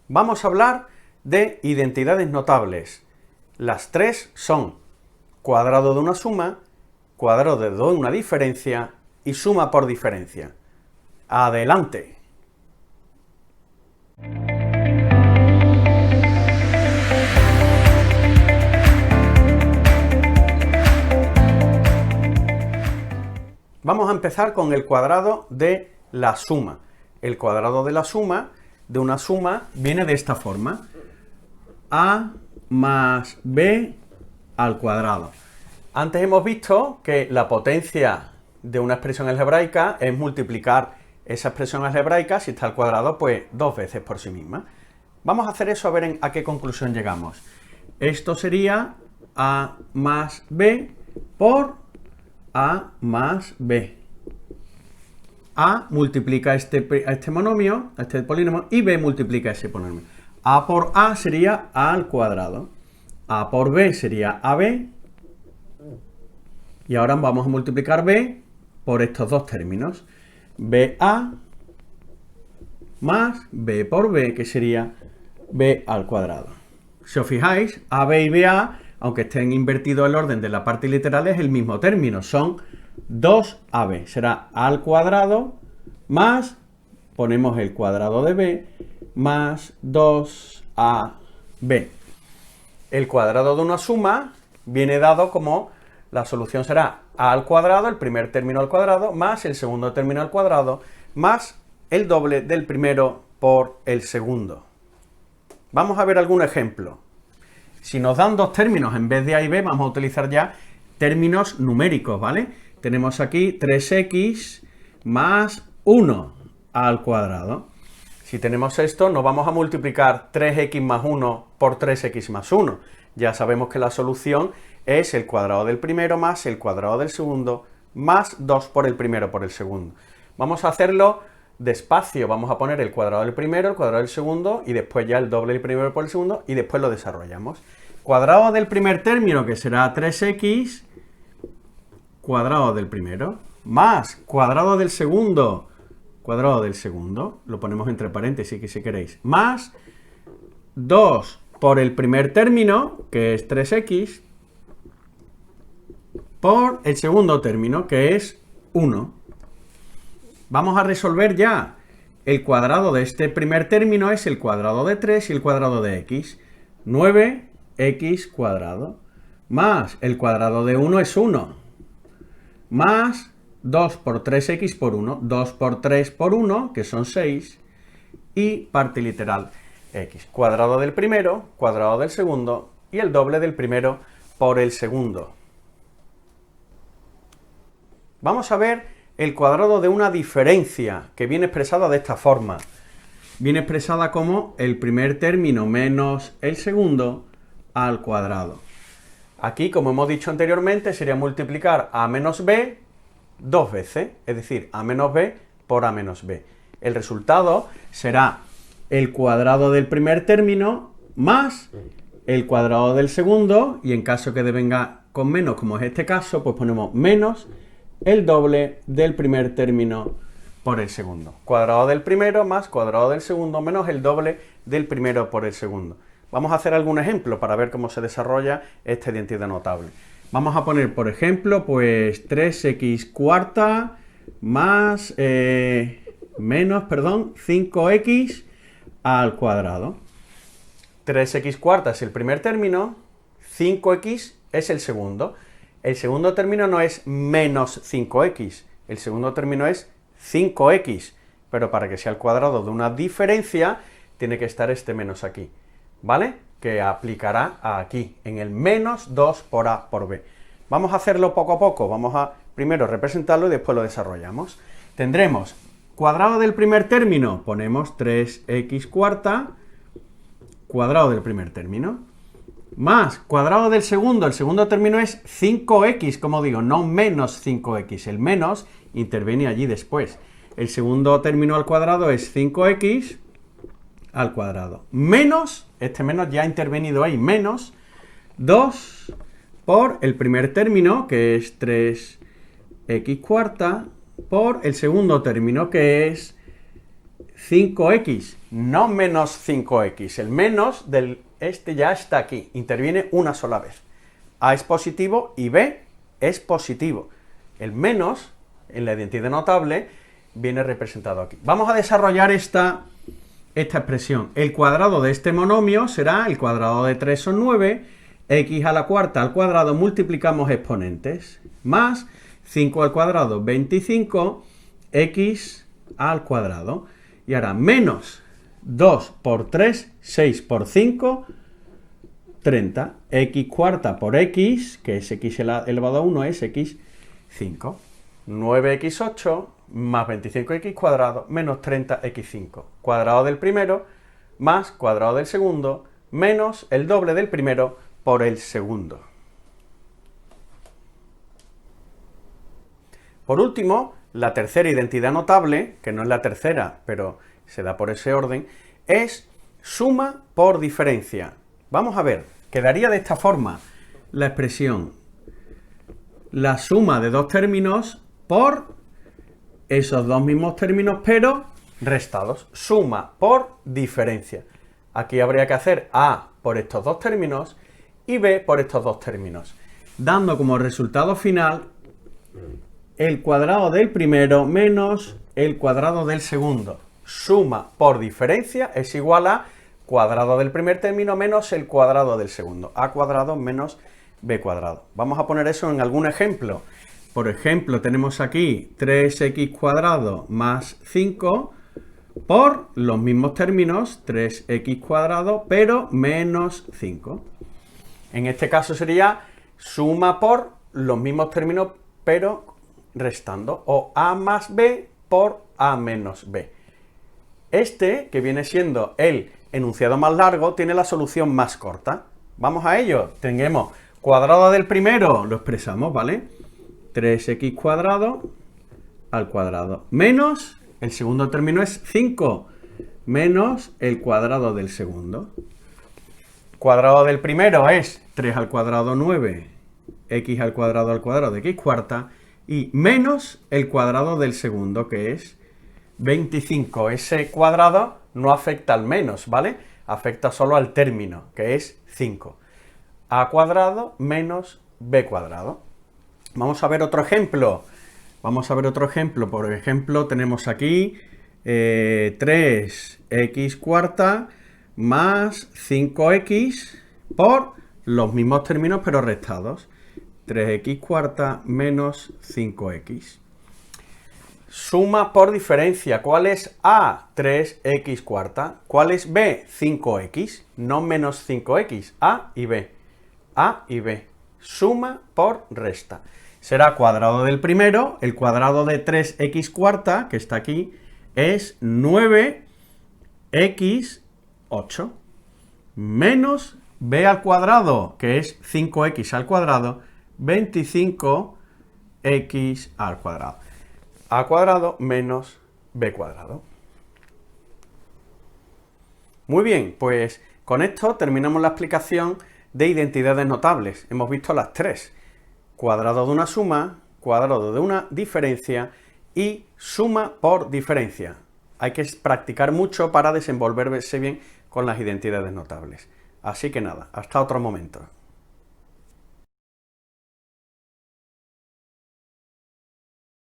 Vamos a hablar de identidades notables. Las tres son cuadrado de una suma, cuadrado de una diferencia y suma por diferencia. ¡Adelante! Vamos a empezar con el cuadrado de la suma. El cuadrado de la suma, de una suma, viene de esta forma. A más B al cuadrado. Antes hemos visto que la potencia de una expresión algebraica es multiplicar esa expresión algebraica, si está al cuadrado, pues 2 veces por sí misma. Vamos a hacer eso a ver a qué conclusión llegamos. Esto sería A más B por A más B. A multiplica a este monomio, a este polinomio, y B multiplica ese polinomio. A por A sería A al cuadrado. A por B sería AB. Y ahora vamos a multiplicar B por estos dos términos. BA más B por B, que sería B al cuadrado. Si os fijáis, AB y BA, aunque estén invertido el orden de la parte literal, es el mismo término. Son 2AB. Será A al cuadrado más, ponemos el cuadrado de B, más 2AB. El cuadrado de una suma viene dado como la solución será A al cuadrado, el primer término al cuadrado, más el segundo término al cuadrado, más el doble del primero por el segundo. Vamos a ver algún ejemplo. Si nos dan dos términos en vez de A y B, vamos a utilizar ya términos numéricos, ¿vale? Tenemos aquí 3x más 1 al cuadrado. Si tenemos esto, no vamos a multiplicar 3x más 1 por 3x más 1. Ya sabemos que la solución es el cuadrado del primero más el cuadrado del segundo más 2 por el primero por el segundo. Vamos a hacerlo despacio. Vamos a poner el cuadrado del primero, el cuadrado del segundo y después ya el doble del primero por el segundo y después lo desarrollamos. Cuadrado del primer término, que será 3x, cuadrado del primero, más cuadrado del segundo, lo ponemos entre paréntesis que si queréis, más 2 por el primer término, que es 3x, por el segundo término, que es 1. Vamos a resolver ya. El cuadrado de este primer término es el cuadrado de 3 y el cuadrado de x. 9x cuadrado, más el cuadrado de 1 es 1, más 2 por 3x por 1, 2 por 3 por 1, que son 6, y parte literal x. Cuadrado del primero, cuadrado del segundo, y el doble del primero por el segundo. Vamos a ver el cuadrado de una diferencia, que viene expresada de esta forma. Viene expresada como el primer término menos el segundo al cuadrado. Aquí, como hemos dicho anteriormente, sería multiplicar a menos b dos veces, es decir, a menos b por a menos b. El resultado será el cuadrado del primer término más el cuadrado del segundo, y en caso que venga con menos, como es este caso, pues ponemos menos el doble del primer término por el segundo. Cuadrado del primero más cuadrado del segundo menos el doble del primero por el segundo. Vamos a hacer algún ejemplo para ver cómo se desarrolla esta identidad notable. Vamos a poner, por ejemplo, pues 3x cuarta más, menos 5x al cuadrado. 3x cuarta es el primer término, 5x es el segundo. El segundo término no es menos 5x, el segundo término es 5x, pero para que sea el cuadrado de una diferencia, tiene que estar este menos aquí, ¿vale? Que aplicará aquí, en el menos 2 por a por b. Vamos a hacerlo poco a poco, vamos a primero representarlo y después lo desarrollamos. Tendremos cuadrado del primer término, ponemos 3x cuarta, cuadrado del primer término, más cuadrado del segundo, el segundo término es 5x, como digo, no menos 5x, el menos interviene allí después. El segundo término al cuadrado es 5x al cuadrado, menos, este menos ya ha intervenido ahí, menos 2 por el primer término, que es 3x cuarta, por el segundo término, que es 5x, no menos 5x. El menos del este ya está aquí, interviene una sola vez. A es positivo y b es positivo. El menos, en la identidad notable, viene representado aquí. Vamos a desarrollar esta expresión. El cuadrado de este monomio será, el cuadrado de 3 son 9, x a la cuarta al cuadrado, multiplicamos exponentes, más 5 al cuadrado, 25, x al cuadrado. Y ahora, menos 2 por 3, 6 por 5, 30. X cuarta por x, que es x elevado a 1, es x 5. 9x8 más 25x cuadrado menos 30x5. Cuadrado del primero más cuadrado del segundo menos el doble del primero por el segundo. Por último, la tercera identidad notable, que no es la tercera, pero se da por ese orden, es suma por diferencia. Vamos a ver, quedaría de esta forma la expresión: la suma de dos términos por esos dos mismos términos, pero restados. Suma por diferencia. Aquí habría que hacer A por estos dos términos y B por estos dos términos, dando como resultado final el cuadrado del primero menos el cuadrado del segundo. Suma por diferencia es igual a cuadrado del primer término menos el cuadrado del segundo. A cuadrado menos B cuadrado. Vamos a poner eso en algún ejemplo. Por ejemplo, tenemos aquí 3x cuadrado más 5 por los mismos términos, 3x cuadrado, pero menos 5. En este caso sería suma por los mismos términos, pero restando, o a más b por a menos b. Este, que viene siendo el enunciado más largo, tiene la solución más corta. Vamos a ello. Tenemos cuadrado del primero, lo expresamos, ¿vale? 3x cuadrado al cuadrado, menos, el segundo término es 5, menos el cuadrado del segundo. Cuadrado del primero es 3 al cuadrado 9, x al cuadrado de x cuarta, y menos el cuadrado del segundo, que es 25. Ese cuadrado no afecta al menos, ¿vale? Afecta solo al término, que es 5. A cuadrado menos b cuadrado. Vamos a ver otro ejemplo. Por ejemplo, tenemos aquí 3x cuarta más 5x por los mismos términos pero restados. 3x cuarta menos 5x. Suma por diferencia. ¿Cuál es A? 3x cuarta. ¿Cuál es B? 5x. No menos 5x. A y B. A y B. Suma por resta. Será cuadrado del primero, el cuadrado de 3x cuarta, que está aquí, es 9x8, menos b al cuadrado, que es 5x al cuadrado, 25x al cuadrado. A cuadrado menos b cuadrado. Muy bien, pues con esto terminamos la explicación de identidades notables. Hemos visto las tres: cuadrado de una suma, cuadrado de una diferencia y suma por diferencia. Hay que practicar mucho para desenvolverse bien con las identidades notables. Así que nada, hasta otro momento.